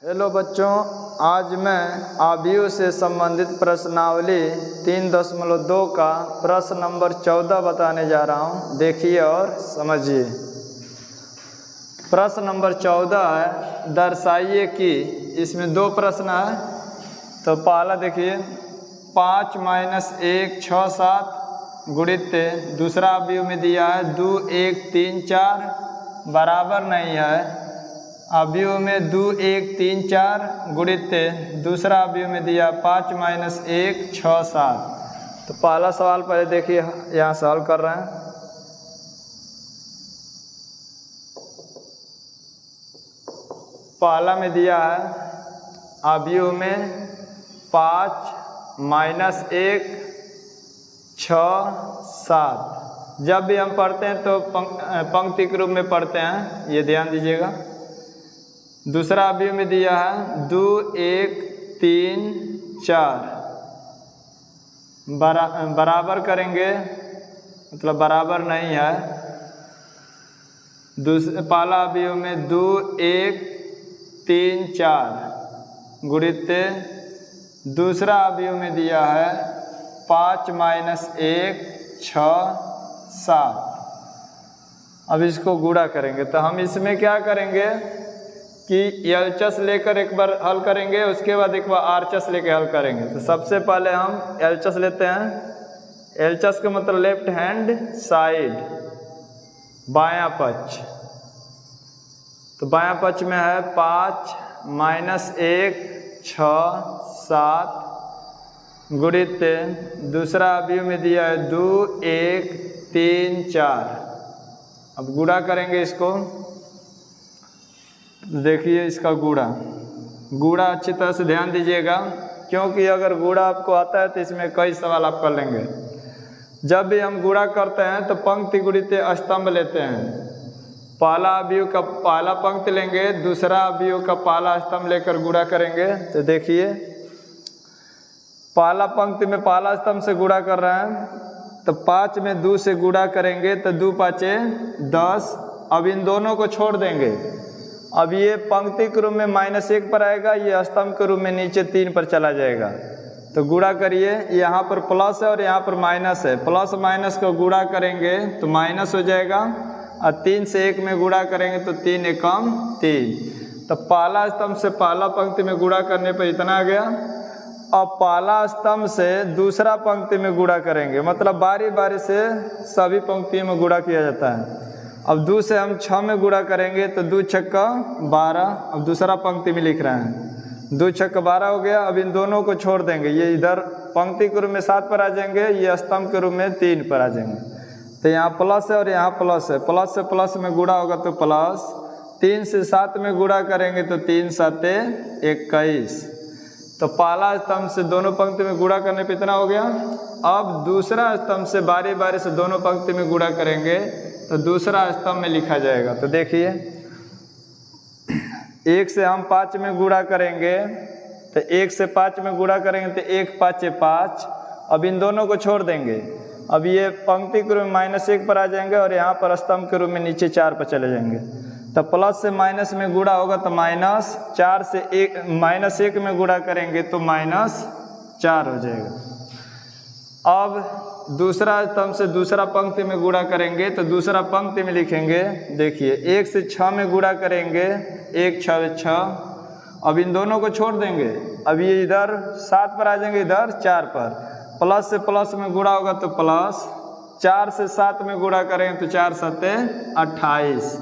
Hello बच्चों, आज मैं आव्यूह से संबंधित प्रश्नावली 3.2 का प्रश्न नंबर 14 बताने जा रहा हूँ। देखिए और समझिए। प्रश्न नंबर 14 है, दर्शाइए कि, इसमें दो प्रश्न है। तो पहला देखिए, 5 - 1 6 7 गुणित दूसरा आव्यूह में दिया है 2 1 3 4 बराबर नहीं है। आव्यूह में 2 1 3 4 गुणित दूसरा आव्यूह में दिया 5 - 1 6 7। तो पहला सवाल पहले देखिए, यहाँ सॉल्व कर रहे हैं। पहला में दिया है आव्यूह में 5 - 1 6 7। जब भी हम पढ़ते हैं तो पंक्ति के रूप में पढ़ते हैं, ये ध्यान दीजिएगा। दूसरा आव्यूह में दिया है 2 1 3 4 बराबर करेंगे, मतलब बराबर नहीं है। पहला आव्यूह में 2 1 3 4 गुणित दूसरा आव्यूह में दिया है 5 - 1 6 7। अब इसको गुणा करेंगे तो हम इसमें क्या करेंगे कि एलएचएस लेकर एक बार हल करेंगे, उसके बाद एक बार आरएचएस लेकर हल करेंगे। तो सबसे पहले हम एलएचएस लेते हैं। एलएचएस का मतलब लेफ्ट हैंड साइड, बायां पक्ष। तो बायां पक्ष में है 5 - 1 6 7 गुणित दूसरा आव्यूह में दिया है 2 1 3 4। अब गुणा करेंगे इसको। देखिए इसका गुणा अच्छी तरह से ध्यान दीजिएगा, क्योंकि अगर गुणा आपको आता है तो इसमें कई सवाल आप कर लेंगे। जब भी हम गुणा करते हैं तो पंक्ति गुणित स्तंभ लेते हैं। पहला आव्यूह का पहला पंक्ति लेंगे, दूसरा आव्यूह का पहला स्तंभ लेकर गुणा करेंगे। तो देखिए पहला पंक्ति में पहला स्तंभ से गुणा कर रहे हैं, तो 5 में 2 से गुणा करेंगे तो 2 5 10। अब इन दोनों को छोड़ देंगे। अब ये पंक्ति के रूप में -1 पर आएगा, ये स्तंभ के रूप में नीचे 3 पर चला जाएगा। तो गुणा करिए, यहाँ पर प्लस है और यहाँ पर माइनस है। प्लस माइनस को गुणा करेंगे तो माइनस हो जाएगा, और 3 से 1 में गुणा करेंगे तो 3 एकम 3। तो पहला स्तंभ से पहला पंक्ति में गुणा करने पर इतना आ गया। अब पहला स्तंभ से दूसरा पंक्ति में गुणा करेंगे, मतलब बारी बारी से सभी पंक्तियों में गुणा किया जाता है। अब 2 से हम 6 में गुणा करेंगे तो 2 6 12। अब दूसरा पंक्ति में लिख रहे हैं 2 6 12 हो गया। अब इन दोनों को छोड़ देंगे, ये इधर पंक्ति के रूप में 7 पर आ जाएंगे, ये स्तंभ के रूप में 3 पर आ जाएंगे। तो यहाँ प्लस है और यहाँ प्लस है, प्लस से प्लस में गुणा होगा तो प्लस। 3 से 7 में गुणा करेंगे तो 3 7 21। तो पहला स्तंभ से दोनों पंक्ति में गुणा करने पर इतना हो गया। अब दूसरा स्तंभ से बारी बारी से दोनों पंक्ति में गुणा करेंगे तो दूसरा स्तंभ में लिखा जाएगा। तो देखिए 1 से हम 5 में गुणा करेंगे, तो 1 से 5 में गुणा करेंगे तो 1 5 5। अब इन दोनों को छोड़ देंगे। अब ये पंक्ति के रूप में -1 पर आ जाएंगे और यहाँ पर स्तंभ के रूप में नीचे 4 पर चले जाएंगे। तो प्लस से माइनस में गुणा होगा तो माइनस, 4 से -1 में गुणा करेंगे तो -4 हो जाएगा। अब दूसरा स्तंभ से दूसरा पंक्ति में गुणा करेंगे तो दूसरा पंक्ति में लिखेंगे। देखिए 1 से 6 में गुणा करेंगे, 1 6 6। अब इन दोनों को छोड़ देंगे। अब ये इधर 7 पर आ जाएंगे, इधर 4 पर। प्लस से प्लस में गुणा होगा तो प्लस, 4 से 7 में गुणा करेंगे तो 4 7 28।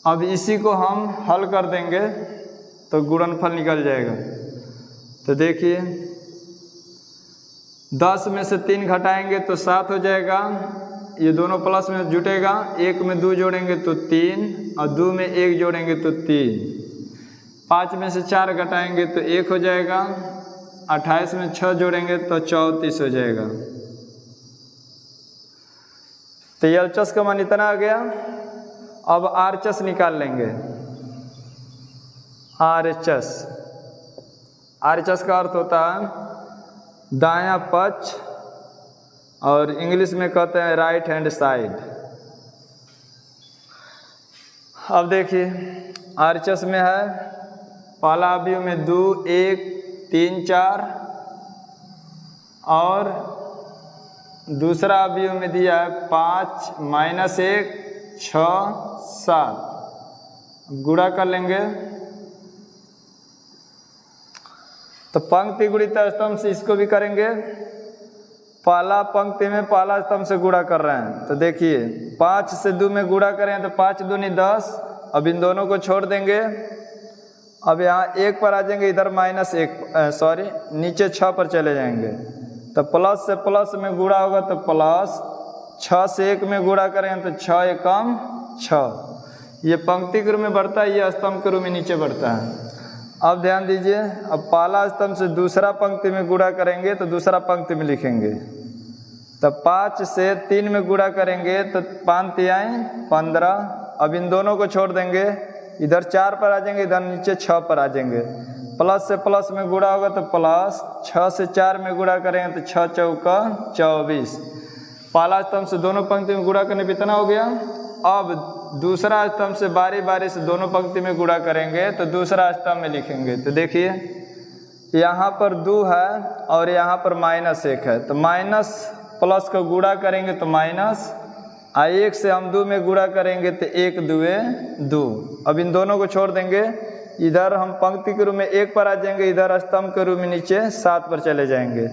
अब इसी को हम हल कर देंगे तो गुणनफल निकल जाएगा। तो देखिए 10 में से 3 घटाएंगे तो 7 हो जाएगा। ये दोनों प्लस में जुटेगा। 1 में 2 जोड़ेंगे तो 3 और 2 में 1 जोड़ेंगे तो 3। 5 में से 4 घटाएंगे तो 1 हो जाएगा। 28 में 6 जोड़ेंगे तो 34 हो जाएगा। तो एलएचएस का मान इतना आ गया। अब आरएचएस निकाल लेंगे। आरएचएस का अर्थ होता है दायां पक्ष, और इंग्लिश में कहते हैं राइट हैंड साइड। अब देखिए आरएचएस में है पहला अवयव में 2 1 3 4 और दूसरा अवयव में दिया है 5 -1 6 7। गुणा कर लेंगे तो पंक्ति गुणित स्तंभ से इसको भी करेंगे। पहला पंक्ति में पहला स्तंभ से गुणा कर रहे हैं तो देखिए 5 से 2 में गुणा करें तो 5 दूनी 10। अब इन दोनों को छोड़ देंगे। अब यहाँ 1 पर आ जाएंगे, इधर -1 नीचे 6 पर चले जाएंगे तो प्लस से प्लस में गुणा होगा तो प्लस, 6 से 1 में गुणा करें तो 6 एकम 6। ये पंक्ति के रूप में बढ़ता है, ये स्तंभ के रूप में नीचे बढ़ता है। अब ध्यान दीजिए, अब पहला स्तंभ से दूसरा पंक्ति में गुणा करेंगे तो दूसरा पंक्ति में लिखेंगे। तो 5 से 3 में गुणा करेंगे तो 5 तिहाई 15। अब इन दोनों को छोड़ देंगे, इधर 4 पर आ जाएंगे, इधर नीचे 6 पर आ जाएंगे। प्लस से प्लस में गुणा होगा तो प्लस, 6 से 4 में गुणा करेंगे तो 6 चौका 24। पहला स्तंभ से दोनों पंक्ति में गुणा करने पर इतना हो गया। अब दूसरा स्तंभ से बारी बारी से दोनों पंक्ति में गुणा करेंगे तो दूसरा स्तंभ में लिखेंगे। तो देखिए यहाँ पर 2 है और यहाँ पर -1 है तो माइनस प्लस का गुणा करेंगे तो माइनस, 1 से हम 2 में गुणा करेंगे तो 1 2 2। अब इन दोनों को छोड़ देंगे, इधर हम पंक्ति के रूप में 1 पर आ जाएंगे, इधर स्तंभ के रूप में नीचे 7 पर चले जाएंगे।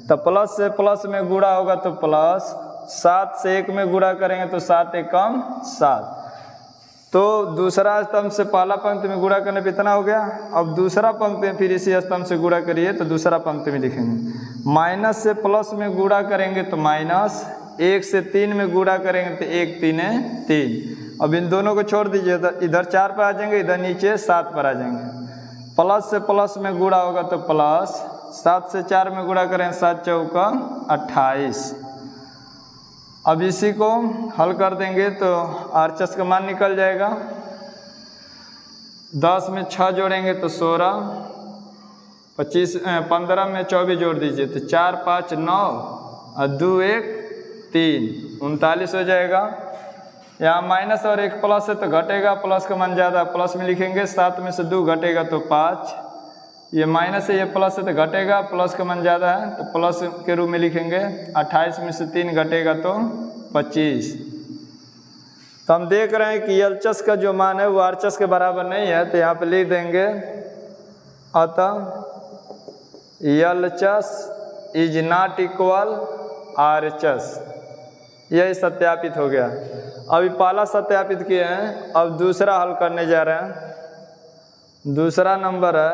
तो प्लस से प्लस में गुणा होगा तो प्लस, 7 से 1 में गुणा करेंगे तो 7 एकम 7। तो दूसरा स्तंभ से पहला पंक्ति में गुणा करने पे इतना हो गया। अब दूसरा पंक्ति में फिर इसी स्तंभ से गुणा करिए तो दूसरा पंक्ति में लिखेंगे। माइनस से प्लस में गुणा करेंगे तो माइनस, 1 से 3 में गुणा करेंगे तो 1 3 3। अब इन दोनों को छोड़ दीजिए तो इधर 4 पर आ जाएंगे, इधर नीचे 7 पर आ जाएंगे। प्लस से प्लस में गुणा होगा तो प्लस, 7 से 4 में गुणा करें 7 चौका 28। अब इसी को हल कर देंगे तो RHS का मान निकल जाएगा। 10 में 6 जोड़ेंगे तो 16, 15 में 24 जोड़ दीजिए तो 4 5 9 और 2 1 3 39 हो जाएगा। यहाँ माइनस और 1 प्लस है तो घटेगा, प्लस का मान ज़्यादा प्लस में लिखेंगे। 7 में से 2 घटेगा तो 5, ये माइनस है ये प्लस है तो घटेगा, प्लस का मान ज़्यादा है तो प्लस के रूप में लिखेंगे। 28 में से 3 घटेगा तो 25। तो हम देख रहे हैं कि LHS का जो मान है वो RHS के बराबर नहीं है तो यहाँ पे लिख देंगे अतः LHS is not equal RHS। यही सत्यापित हो गया। अभी पहला सत्यापित किए हैं, अब दूसरा हल करने जा रहे हैं। दूसरा नंबर है,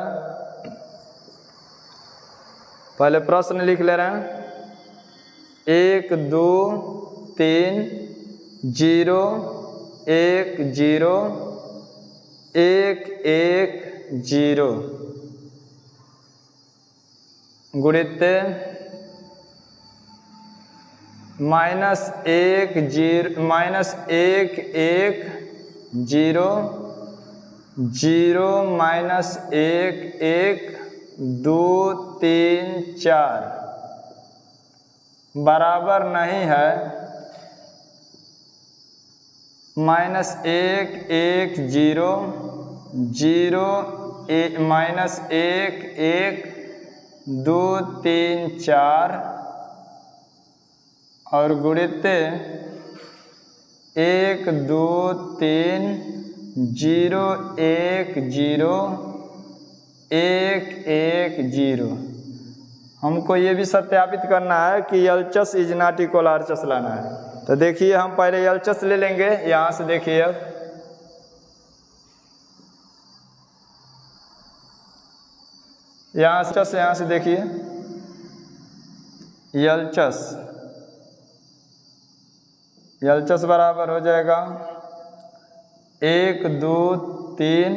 पहले प्रश्न लिख ले रहे हैं। 1 2 3 0 1 0 1 1 0 गुणित -1 1 1 0 0 -1 1 2 3 4 बराबर नहीं है -1 1 0 0 -1 1 2 3 4 और गुणित 1 2 3 0 1 0 1 1 0। हमको ये भी सत्यापित करना है कि LHS is not equal RHS लाना है। तो देखिए हम पहले LHS ले लेंगे। यहाँ से देखिए, अब यहाँ से देखिए LHS बराबर हो जाएगा 1 2 3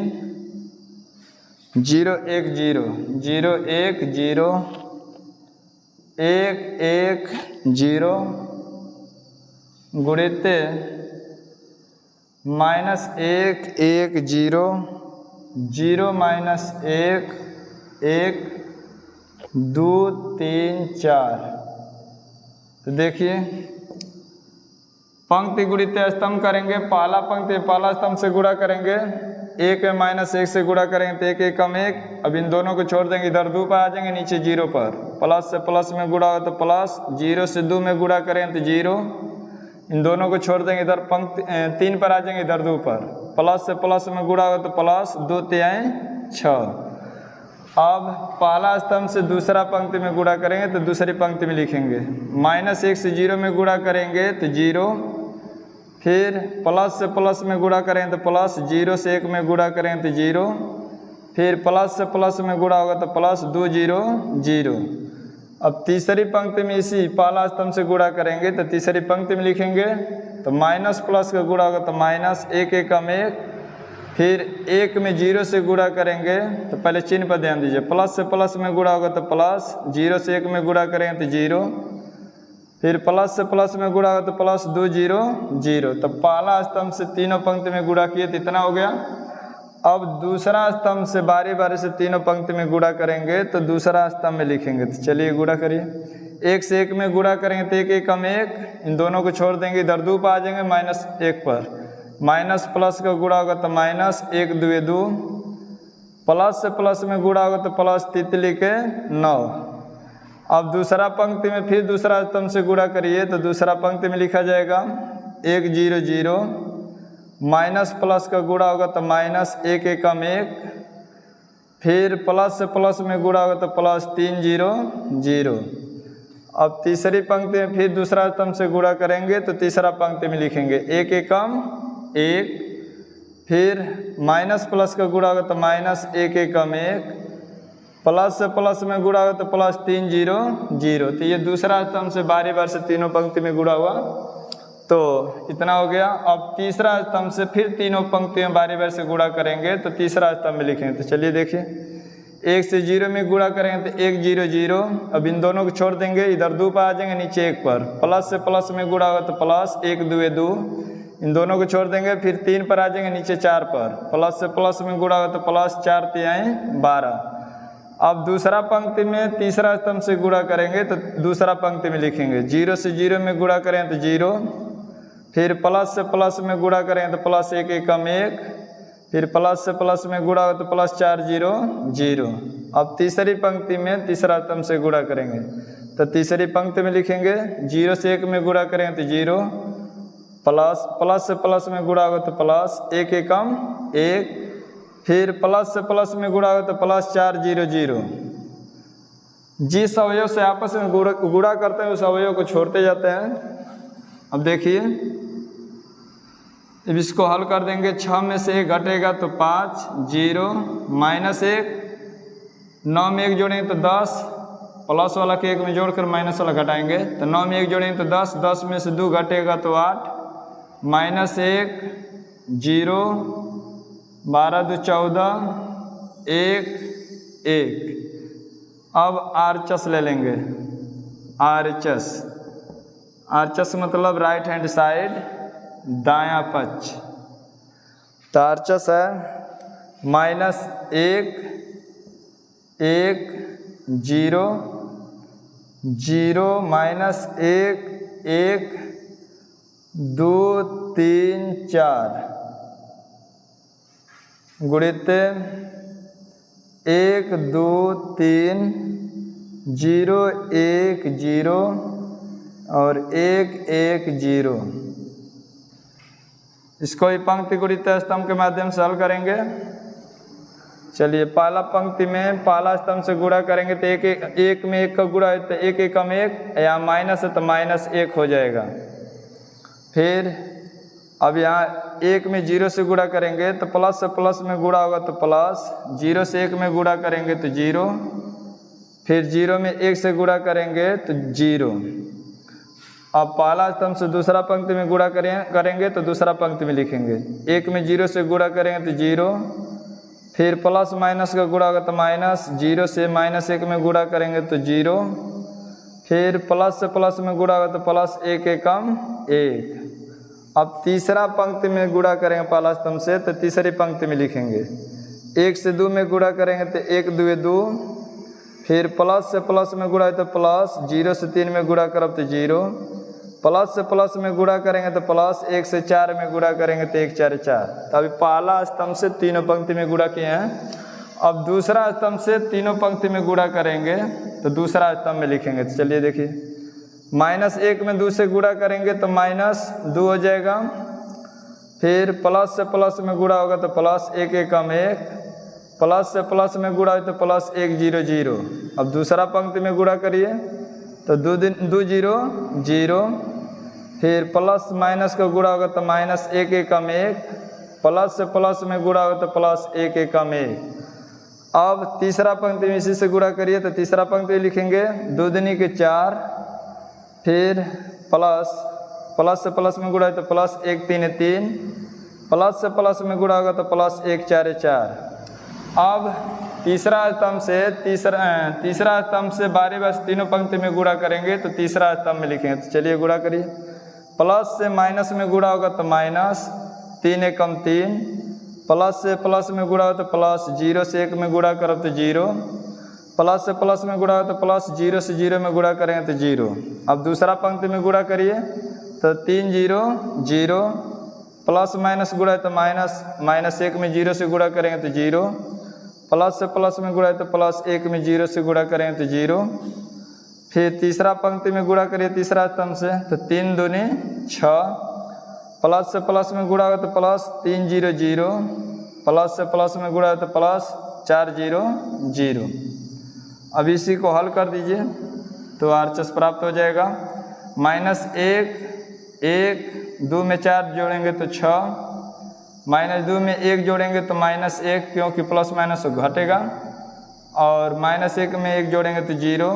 0 1 0 0 1 0 1 1 0 गुणित -1 1 0 0 -1 1 2 3 4। तो देखिए पंक्ति गुणित स्तंभ करेंगे। पहला पंक्ति पहला स्तंभ से गुणा करेंगे एक में माइनस एक से गुणा करेंगे तो एक एक कम एक, अब इन दोनों को छोड़ देंगे, इधर 2 पर आ जाएंगे, नीचे 0 पर, प्लस से प्लस में गुणा हो तो प्लस, 0 से 2 में गुणा करें तो 0, इन दोनों को छोड़ देंगे, इधर पंक्ति 3 पर आ जाएंगे, इधर 2 पर, प्लस से प्लस में गुणा हो तो प्लस, 2 तिहाई 6। अब पहला स्तंभ से दूसरा पंक्ति में गुणा करेंगे तो दूसरी पंक्ति में लिखेंगे, -1 से 0 में गुणा करेंगे तो 0, फिर प्लस से प्लस में गुणा करें तो प्लस, 0 से 1 में गुणा करें तो 0, फिर प्लस से प्लस में गुणा होगा तो प्लस, 2 0 0। अब तीसरी पंक्ति में इसी पहला स्तंभ से गुणा करेंगे तो तीसरी पंक्ति में लिखेंगे, तो माइनस प्लस का गुणा होगा तो माइनस, 1 एक कम 1, फिर 1 में 0 से गुणा करेंगे तो पहले चिन्ह पर ध्यान दीजिए, प्लस से प्लस में गुणा होगा तो प्लस, 0 से 1 में गुणा करेंगे तो 0, फिर प्लस से प्लस में गुणा होगा तो प्लस, 2 0 0। तो पहला स्तंभ से तीनों पंक्ति में गुणा किए तो इतना हो गया। अब दूसरा स्तंभ से बारी बारी से तीनों पंक्ति में गुणा करेंगे तो दूसरा स्तंभ में लिखेंगे, तो चलिए गुणा करिए। 1 से 1 में गुणा करेंगे तो 1 एक कम 1, इन दोनों को छोड़ देंगे, इधर 2 पर आ जाएंगे, -1 पर, माइनस प्लस का गुणा होगा तो माइनस, 1 2 2, प्लस से प्लस में गुणा होगा तो प्लस, तितली के 9। अब दूसरा पंक्ति में फिर दूसरा स्तंभ से गुणा करिए तो दूसरा पंक्ति में लिखा जाएगा 1 0 0, माइनस प्लस का गुणा होगा तो माइनस, 1 एक कम 1, फिर प्लस से प्लस में गुणा होगा तो प्लस, 3 0 0। अब तीसरी पंक्ति में फिर दूसरा स्तंभ से गुणा करेंगे तो तीसरा पंक्ति में लिखेंगे 1 एक कम 1, फिर माइनस प्लस का गुणा होगा तो माइनस, 1 एक कम 1, प्लस से प्लस में गुणा होगा तो प्लस, 3 0 0। तो ये दूसरा स्तंभ से बारी बार से तीनों पंक्ति में गुणा हुआ, तो इतना हो गया। अब तीसरा स्तंभ से फिर तीनों पंक्ति में बारी बार से गुणा करेंगे तो तीसरा स्तंभ में लिखेंगे, तो चलिए देखिए, 1 से 0 में गुणा करेंगे तो 1 0 0, अब इन दोनों को छोड़ देंगे, इधर 2 पर आ जाएंगे, नीचे 1 पर, प्लस से प्लस में गुणा होगा तो प्लस, 1 2 2, इन दोनों को छोड़ देंगे, फिर 3 पर आ जाएंगे, नीचे 4 पर, प्लस से प्लस में गुणा होगा तो प्लस, 4 तिहाई 12। अब दूसरा पंक्ति में तीसरा स्तंभ से गुणा करेंगे तो दूसरा पंक्ति में लिखेंगे, 0 से 0 में गुणा करें तो 0, फिर प्लस से प्लस में गुणा करें तो प्लस, 1 एक कम 1, फिर प्लस से प्लस में गुणा हो तो प्लस, 4 0 0। अब तीसरी पंक्ति में तीसरा स्तंभ से गुणा करेंगे तो तीसरी पंक्ति में लिखेंगे, 0 से 1 में गुणा करें तो 0, प्लस से प्लस में गुणा होगा तो प्लस, 1 एक कम 1, फिर प्लस से प्लस में गुणा हो तो प्लस, 4 0 0। जिस अवयव से आपस में गुणा करते हैं उस अवयव को छोड़ते जाते हैं। अब देखिए, अब इसको हल कर देंगे, 6 में से 1 घटेगा तो 5 0, -1, 9 में 1 जोड़ेंगे तो 10, प्लस वाला के 1 में जोड़कर माइनस वाला घटाएंगे तो 9 में 1 जोड़ेंगे तो 10, 10 में से 2 घटेगा तो 8, -1 0, 12 2 14, 1 1। अब RHS ले लेंगे, RHS मतलब राइट हैंड साइड, दायां पक्ष। तो RHS है -1 1 0 0, -1 1 2 3 4, गुणित 1 2 3 0 1 0 और 1 1 0। इसको ही पंक्ति गुणित स्तंभ के माध्यम से हल करेंगे। चलिए, पहला पंक्ति में पहला स्तंभ से गुणा करेंगे तो 1 में 1 का गुणा है तो 1 एक कम 1, या माइनस है तो -1 हो जाएगा। फिर अब यहाँ 1 में 0 से गुणा करेंगे तो प्लस से प्लस में गुणा होगा तो प्लस, 0 से 1 में गुणा करेंगे तो 0, फिर 0 में 1 से गुणा करेंगे तो 0। अब पहला स्तंभ से दूसरा पंक्ति में गुणा करेंगे तो दूसरा पंक्ति में लिखेंगे, 1 में 0 से गुणा करेंगे तो 0, फिर प्लस माइनस का गुणा होगा तो माइनस, 0 से -1 में गुणा करेंगे तो 0, फिर प्लस से प्लस में गुणा होगा तो प्लस, 1 एक कम 1। अब तीसरा पंक्ति में गुणा करेंगे पहला स्तंभ से तो तीसरी पंक्ति में लिखेंगे, 1 से 2 में गुणा करेंगे तो 1 2 2, फिर प्लस से प्लस में गुणा है तो प्लस, 0 से 3 में गुणा करब तो 0, प्लस से प्लस में गुणा करेंगे तो प्लस, 1 से 4 में गुणा करेंगे तो 1 4 4। तो अभी पहला स्तंभ से तीनों पंक्ति में गुणा किए हैं। अब दूसरा स्तंभ से तीनों पंक्ति में गुणा करेंगे तो दूसरा स्तंभ में लिखेंगे। तो चलिए देखिए, -1 में 2 से गुणा करेंगे तो -2 हो जाएगा। फिर प्लस से प्लस में गुणा होगा तो प्लस, 1 एकम 1, प्लस से प्लस में गुणा हो तो प्लस 1 0 0। अब दूसरा पंक्ति में गुणा करिए तो 2 0 0। फिर प्लस माइनस का गुणा होगा तो -1 एकम 1, प्लस से प्लस में गुणा होगा तो प्लस 1 एकम 1। अब तीसरा पंक्ति में इसी से गुणा करिए तो तीसरा पंक्ति लिखेंगे 2 दूनी के 4। फिर प्लस से प्लस में गुणा है तो प्लस 1 3 3, प्लस से प्लस में गुणा होगा तो प्लस 1 4 4। अब तीसरा स्तंभ से बारी बस तीनों पंक्ति में गुणा करेंगे तो तीसरा स्तंभ में लिखेंगे। तो चलिए गुणा करिए। प्लस से माइनस में गुणा होगा तो माइनस, 3 एकम 3, प्लस से प्लस में गुणा हो तो प्लस, 0 से 1 में गुणा करो तो 0, प्लस से प्लस में गुणा हो तो प्लस, 0 से 0 में गुणा करेंगे तो 0। अब दूसरा पंक्ति में गुणा करिए तो 3 0 0, प्लस माइनस गुणा है तो -1 में 0 से गुणा करेंगे तो 0, प्लस से प्लस में गुणा है तो प्लस 1 में 0 से गुणा करेंगे तो 0। फिर तीसरा पंक्ति में गुणा करिए तीसरा स्तंभ से तो 3 दूनी 6, प्लस से प्लस में गुणा हो तो प्लस, 3 0 0, प्लस से प्लस में गुणा हो तो प्लस 4 0 0। अब इसी को हल कर दीजिए तो RHS प्राप्त हो जाएगा। -1 1, 2 में 4 जोड़ेंगे तो 6, -2 में 1 जोड़ेंगे तो -1 क्योंकि प्लस माइनस घटेगा, और -1 में 1 जोड़ेंगे तो 0,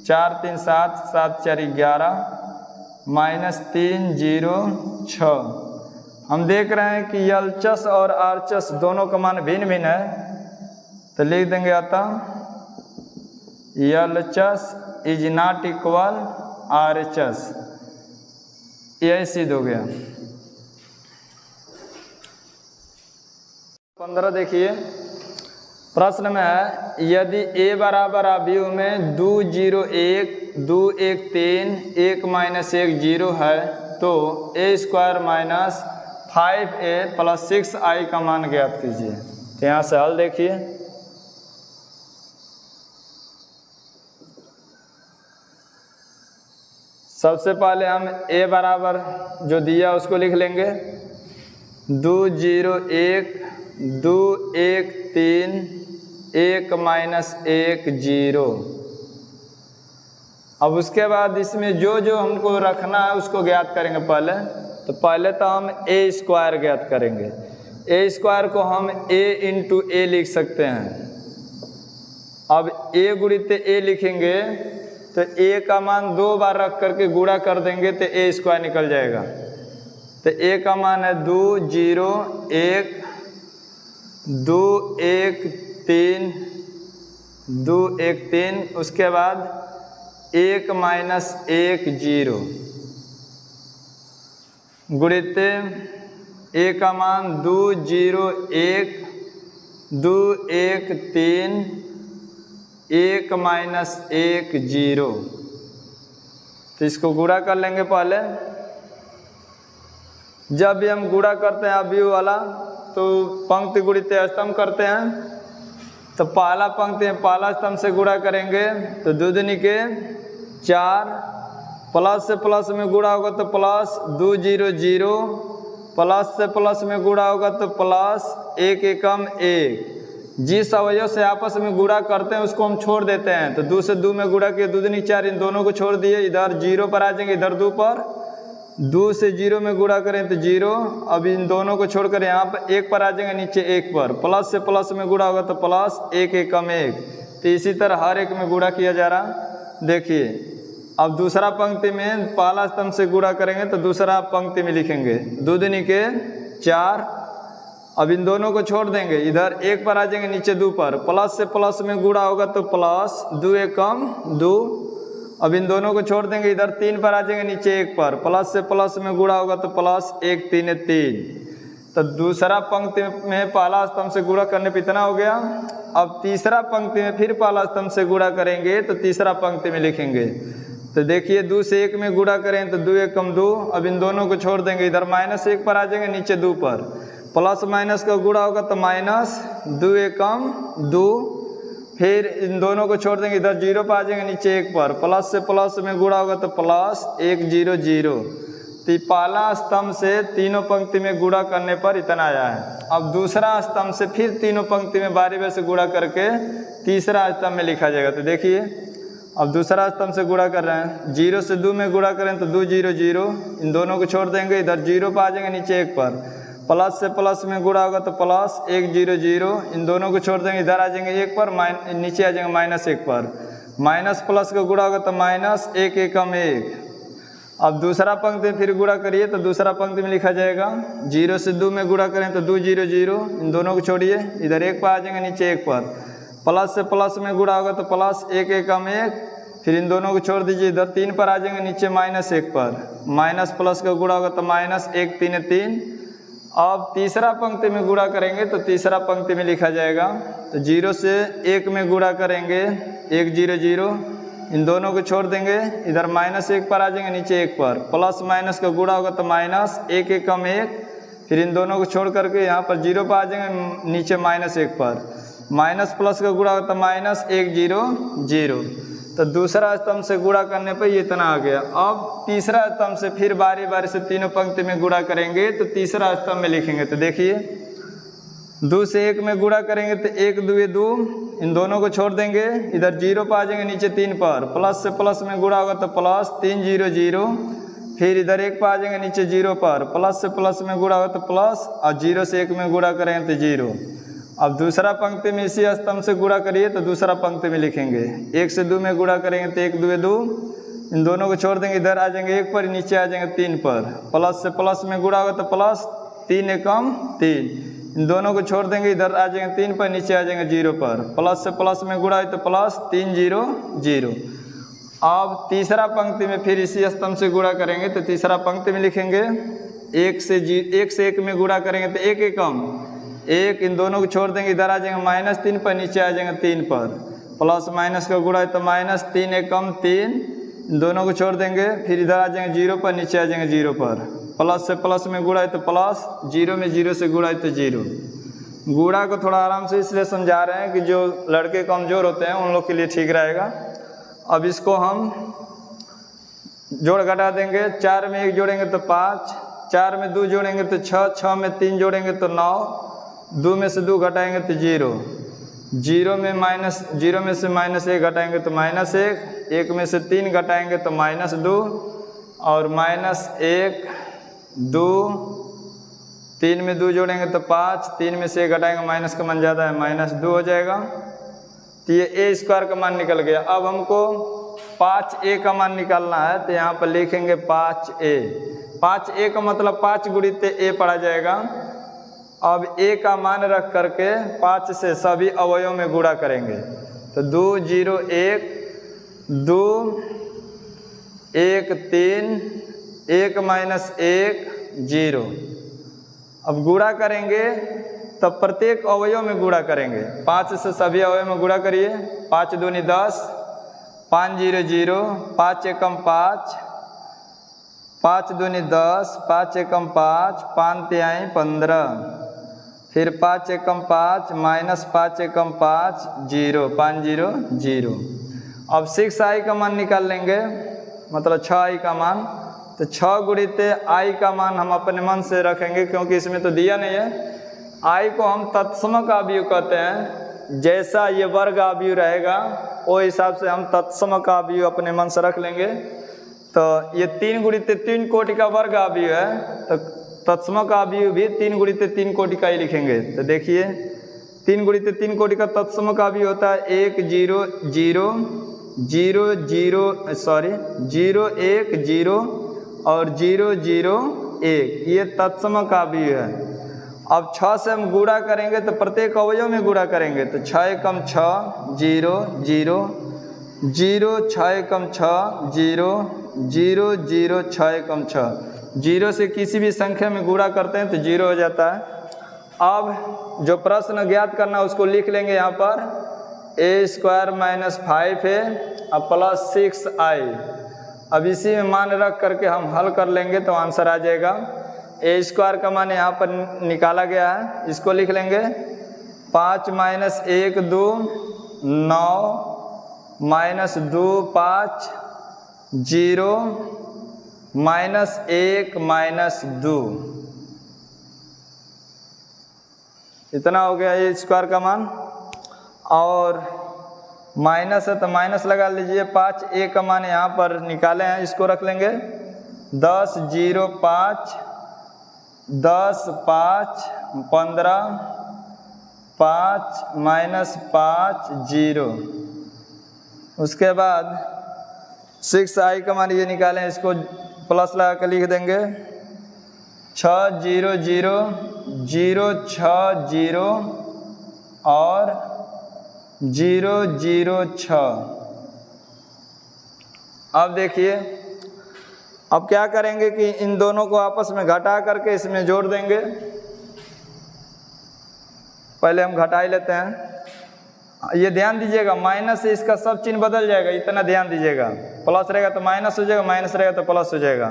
4 3 7, 7 4 11, -3 0 6। हम देख रहे हैं कि LHS और RHS दोनों का मान भिन्न भिन्न है, तो लिख देंगे अतः LHS is not equal RHS। यही सिद्ध हो गया। 15 देखिए, प्रश्न में है यदि a बराबर अवयव में 2 0 1 2 1 3 1 -1 0 है तो a² - 5a + 6i का मान ज्ञात कीजिए। तो यहाँ से हल देखिए। सबसे पहले हम a बराबर जो दिया उसको लिख लेंगे, 2 0 1 2 1 3 1 -1 0। अब उसके बाद इसमें जो जो हमको रखना है उसको ज्ञात करेंगे। पहले तो हम a² ज्ञात करेंगे। a² को हम a × a लिख सकते हैं। अब a गुणित a लिखेंगे तो a का मान 2 बार रख करके गुणा कर देंगे तो a² निकल जाएगा। तो a का मान है 2 0 1 2 1 3 2 1 3, उसके बाद 1 -1 0 गुणित a का मान 2 0 1 2 1 3 1 -1 0। तो इसको गुणा कर लेंगे। पहले जब भी हम गुणा करते हैं अवयव वाला तो पंक्ति गुणित स्तंभ करते हैं। तो पहला पंक्ति में पहला स्तंभ से गुणा करेंगे तो 2 दूनी के 4, प्लस से प्लस में गुणा होगा तो प्लस, 2 0 0, प्लस से प्लस में गुणा होगा तो प्लस, 1 एकम 1। जिस अवयव से आपस में गुणा करते हैं उसको हम छोड़ देते हैं। तो 2 से 2 में गुणा किए, 2 दूनी 4, इन दोनों को छोड़ दिए, इधर 0 पर आ जाएंगे, इधर 2 पर। 2 से 0 में गुणा करें तो 0, अब इन दोनों को छोड़कर यहाँ पर 1 पर आ जाएंगे, नीचे 1 पर। प्लस से प्लस में गुणा होगा तो प्लस, 1 एकम 1। तो इसी तरह हर एक में गुणा किया जा रहा। देखिए अब दूसरा पंक्ति में पहला स्तंभ से गुणा करेंगे तो दूसरा पंक्ति में लिखेंगे 2 दूनी के 4। अब इन दोनों को छोड़ देंगे, इधर 1 पर आ जाएंगे, नीचे 2 पर। प्लस से प्लस में गुणा होगा तो प्लस, 2 एकम 2। अब इन दोनों को छोड़ देंगे, इधर 3 पर आ जाएंगे, नीचे 1 पर। प्लस से प्लस में गुणा होगा तो प्लस, 1 3 3। तो दूसरा पंक्ति में पहला स्तंभ से गुणा करने पर इतना हो गया। अब तीसरा पंक्ति में फिर पहला स्तंभ से गुणा करेंगे तो तीसरा पंक्ति में लिखेंगे तो देखिए 2 से 1 में गुणा करें तो 2 1 कम 2, अब इन दोनों को छोड़ देंगे, इधर -1 पर आ जाएंगे, नीचे 2 पर, प्लस माइनस का गुणा होगा तो माइनस, 2 1 कम 2, फिर इन दोनों को छोड़ देंगे, इधर 0 पर आ जाएंगे, नीचे 1 पर, प्लस से प्लस में गुणा होगा तो प्लस 1 0 0। तो पहला स्तंभ से तीनों पंक्ति में गुणा करने पर इतना आया है। अब दूसरा स्तंभ से फिर तीनों पंक्ति में बारी बारी से गुणा करके तीसरा स्तंभ में लिखा जाएगा। तो देखिए अब दूसरा स्तंभ से गुणा कर रहे हैं, 0 से 2 में गुणा करें तो 2 0 0, इन दोनों को छोड़ देंगे, इधर 0 पर आ जाएंगे, नीचे 1 पर, प्लस से प्लस में गुणा होगा तो प्लस 1 0 0, इन दोनों को छोड़ देंगे, इधर आ जाएंगे 1 पर, नीचे आ जाएंगे -1 पर, माइनस प्लस का गुणा होगा तो माइनस, 1 1 कम 1। अब दूसरा पंक्ति में फिर गुणा करिए तो दूसरा पंक्ति में लिखा जाएगा, 0 से 2 में गुणा करें तो 2 0 0, इन दोनों को छोड़िए, इधर 1 पर आ जाएंगे, नीचे 1 पर, प्लस से प्लस में गुणा होगा तो प्लस 1 1 कम 1, फिर इन दोनों को छोड़ दीजिए, इधर 3 पर आ जाएंगे, नीचे -1 पर, माइनस प्लस का गुणा होगा तो माइनस, 1 3 3। अब तीसरा पंक्ति में गुणा करेंगे तो तीसरा पंक्ति में लिखा जाएगा, तो 0 से 1 में गुणा करेंगे 1 0 0, इन दोनों को छोड़ देंगे, इधर -1 पर आ जाएंगे, नीचे 1 पर, प्लस माइनस का गुणा होगा तो माइनस, 1 1 कम 1, फिर इन दोनों को छोड़ करके यहाँ पर 0 पर आ जाएंगे, नीचे -1 पर, माइनस प्लस का गुणा होगा तो माइनस, 1 0 0। तो दूसरा स्तंभ से गुणा करने पर ये इतना आ गया। अब तीसरा स्तंभ से फिर बारी बारी से तीनों पंक्ति में गुणा करेंगे तो तीसरा स्तंभ में लिखेंगे। तो देखिए 2 से 1 में गुणा करेंगे तो 1 2 2, इन दोनों को छोड़ देंगे, इधर 0 पर आ जाएंगे, नीचे 3 पर, प्लस से प्लस में गुणा होगा तो प्लस 3 0 0, फिर इधर 1 पर आ जाएंगे, नीचे 0 पर, प्लस से प्लस में गुणा होगा तो प्लस, और 0 से 1 में गुणा करेंगे तो 0। अब दूसरा पंक्ति में इसी स्तंभ से गुणा करिए तो दूसरा पंक्ति में लिखेंगे, 1 से 2 में गुणा करेंगे तो 1 2 2, इन दोनों को छोड़ देंगे, इधर आ जाएंगे 1 पर, नीचे आ जाएंगे 3 पर, प्लस से प्लस में गुणा होगा तो प्लस, 3 1 कम 3, इन दोनों को छोड़ देंगे, इधर आ जाएंगे 3 पर, नीचे आ जाएंगे 0 पर, प्लस से प्लस में गुणा है तो प्लस, 3 0 0। अब तीसरा पंक्ति में फिर इसी स्तंभ से गुणा करेंगे तो तीसरा पंक्ति में लिखेंगे, 1 से 1 में गुणा करेंगे तो 1 1 कम 1, इन दोनों को छोड़ देंगे, इधर आ जाएंगे -3 पर, नीचे आ जाएंगे 3 पर, प्लस माइनस का गुणा है तो माइनस, 3 1 कम 3, इन दोनों को छोड़ देंगे, फिर इधर आ जाएंगे 0 पर, नीचे आ जाएंगे 0 पर, प्लस से प्लस में गुणा है तो प्लस, 0 में 0 से गुणा है तो 0। गुणा को थोड़ा आराम से इसलिए समझा रहे हैं कि जो लड़के कमज़ोर होते हैं उन लोग के लिए ठीक रहेगा। अब इसको हम जोड़ घटा देंगे, 4 में 1 जोड़ेंगे तो 5, 4 में 2 जोड़ेंगे तो 6, 6 में 3 जोड़ेंगे तो 9, 2 में से 2 घटाएंगे तो 0, 0 में से -1 घटाएंगे तो -1, 1 में से 3 घटाएंगे तो -2, और -1 2, 3 में 2 जोड़ेंगे तो 5, 3 में से 1 घटाएंगे, माइनस का मान ज़्यादा है, -2 हो जाएगा। तो ये a² का मान निकल गया। अब हमको 5a का मान निकालना है, तो यहाँ पर लिखेंगे 5a। 5a का मतलब 5 गुणित a पड़ा जाएगा। अब a का मान रख करके 5 से सभी अवयवों में गुणा करेंगे, तो 2 0 1 2 1 3 1 -1 0। अब गुणा करेंगे तब प्रत्येक अवयव में गुणा करेंगे, 5 से सभी अवयव में गुणा करिए, 5 दूनी 10, 5 0 0, 5 एकम 5, 5 दूनी 10, 5 एकम 5, 5 तिहाई 15, फिर 5 एकम 5 -5 एकम 5 0, 5 0 0। अब 6i का मान निकाल लेंगे, मतलब 6i का मान, तो 6 गुणित i का मान हम अपने मन से रखेंगे क्योंकि इसमें तो दिया नहीं है। i को हम तत्सम का अवयव कहते हैं, जैसा ये वर्ग अवयव रहेगा वो हिसाब से हम तत्सम का अवयव अपने मन से रख लेंगे। तो ये 3 गुणित 3 कोटि का वर्ग अवयव है, तो तत्सम का अवयव भी 3 गुणित 3 कोटि का ही लिखेंगे। तो देखिए 3 गुणित 3 कोटि का तत्सम का अवयव होता है 1 0 0 0 0 0 1 0 और 0 0 1, ये तत्सम का अवयव है। अब 6 से हम गुणा करेंगे तो प्रत्येक अवयव में गुणा करेंगे, तो 6 एकम 6 0 0 0, 6 एकम 6 0 0 0, 6 एकम 6, 0 से किसी भी संख्या में गुणा करते हैं तो 0 हो जाता है। अब जो प्रश्न ज्ञात करना है उसको लिख लेंगे यहाँ पर, a² - 5 है अब +6i। अब इसी में मान रख करके हम हल कर लेंगे तो आंसर आ जाएगा। ए स्क्वायर का मान यहाँ पर निकाला गया है, इसको लिख लेंगे 5 माइनस 1 2 9 माइनस 2 5 0 माइनस 1 माइनस 2, इतना हो गया ए स्क्वायर का मान। और माइनस है तो माइनस लगा लीजिए, 5 ए का मान यहाँ पर निकाले हैं, इसको रख लेंगे 10 0 5 10 5 15 5 माइनस 5 0। उसके बाद 6i का मान ये निकालें, इसको प्लस लगा कर लिख देंगे 6 0 0 0 6 0 और 0 0 6। अब देखिए, अब क्या करेंगे कि इन दोनों को आपस में घटा करके इसमें जोड़ देंगे। पहले हम घटा ही लेते हैं। ये ध्यान दीजिएगा, माइनस से इसका सब चिन्ह बदल जाएगा, इतना ध्यान दीजिएगा। प्लस रहेगा तो माइनस हो जाएगा, माइनस रहेगा तो प्लस हो जाएगा।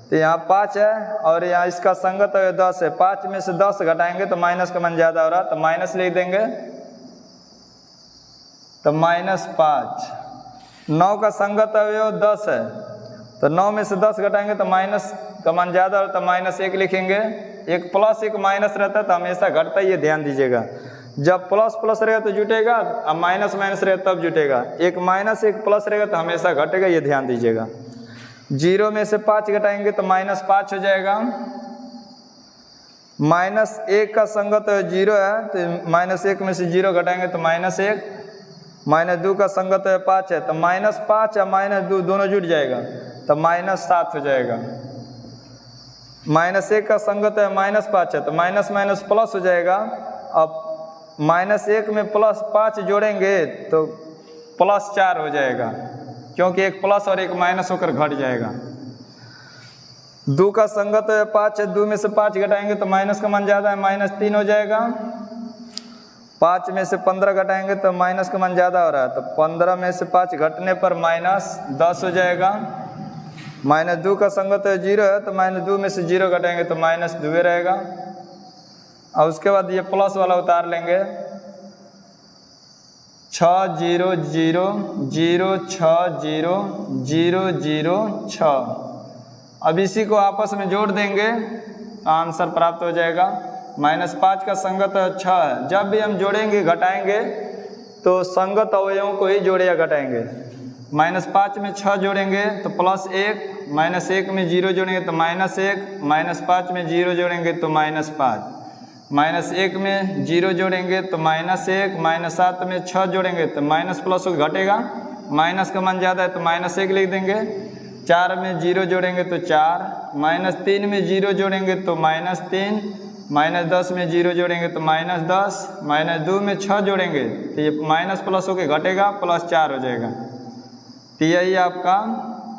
तो यहाँ 5 है और यहाँ इसका संगत है 10 है, 5 में से 10 घटाएंगे तो माइनस का मान ज़्यादा हो रहा, तो माइनस लिख देंगे, तो -5। 9 का संगत अवयव 10 है, तो 9 में से 10 घटाएंगे तो माइनस का मान ज़्यादा हो, तो -1 लिखेंगे। एक प्लस एक माइनस रहता है तो हमेशा घटता है, ये ध्यान दीजिएगा। जब प्लस प्लस रहेगा तो जुटेगा, अब माइनस माइनस रहेगा तब जुटेगा। एक माइनस एक प्लस रहेगा तो हमेशा घटेगा, ये ध्यान दीजिएगा। 0 में से 5 घटाएंगे तो -5 हो जाएगा। -1 का संगत 0 है, तो -1 में से 0 घटाएंगे तो -1। -2 का संगत 5 है, तो -5 या -2 दोनों जुट जाएगा, तो -7 हो जाएगा। -1 का संगत है -5 है, तो माइनस माइनस प्लस हो जाएगा। अब -1 में +5 जोड़ेंगे तो +4 हो जाएगा, क्योंकि एक प्लस और एक माइनस होकर घट जाएगा। 2 का संगत है 5 है, 2 में से 5 घटाएंगे तो माइनस का मान ज़्यादा है, -3 हो जाएगा। 5 में से 15 घटाएंगे तो माइनस का मान ज़्यादा हो रहा है, तो 15 में से 5 घटने पर -10 हो जाएगा। -2 का संगत है 0 है, तो -2 में से 0 घटाएंगे तो -2 रहेगा। और उसके बाद ये प्लस वाला उतार लेंगे, 6 0 0 0 6 0 0 0 6। अब इसी को आपस में जोड़ देंगे तो आंसर प्राप्त हो जाएगा। -5 का संगत 6 है, जब भी हम जोड़ेंगे घटाएंगे तो संगत अवयवों को ही जोड़े या घटाएंगे। -5 में 6 जोड़ेंगे तो +1, -1 में 0 जोड़ेंगे तो -1, -5 में 0 जोड़ेंगे तो -5, -1 में 0 जोड़ेंगे तो -1, -7 में 6 जोड़ेंगे तो माइनस प्लस घटेगा, माइनस का मान ज़्यादा है तो -1 लिख देंगे। 4 में 0 जोड़ेंगे तो 4, -3 में 0 जोड़ेंगे तो -3, -10 में 0 जोड़ेंगे तो -10, -2 में 6 जोड़ेंगे तो ये माइनस प्लस होकर घटेगा, +4 हो जाएगा। तो यही आपका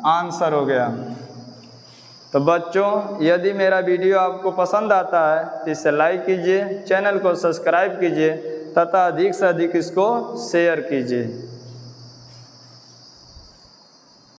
आंसर हो गया। तो बच्चों, यदि मेरा वीडियो आपको पसंद आता है तो इसे लाइक कीजिए, चैनल को सब्सक्राइब कीजिए तथा अधिक से अधिक इसको शेयर कीजिए।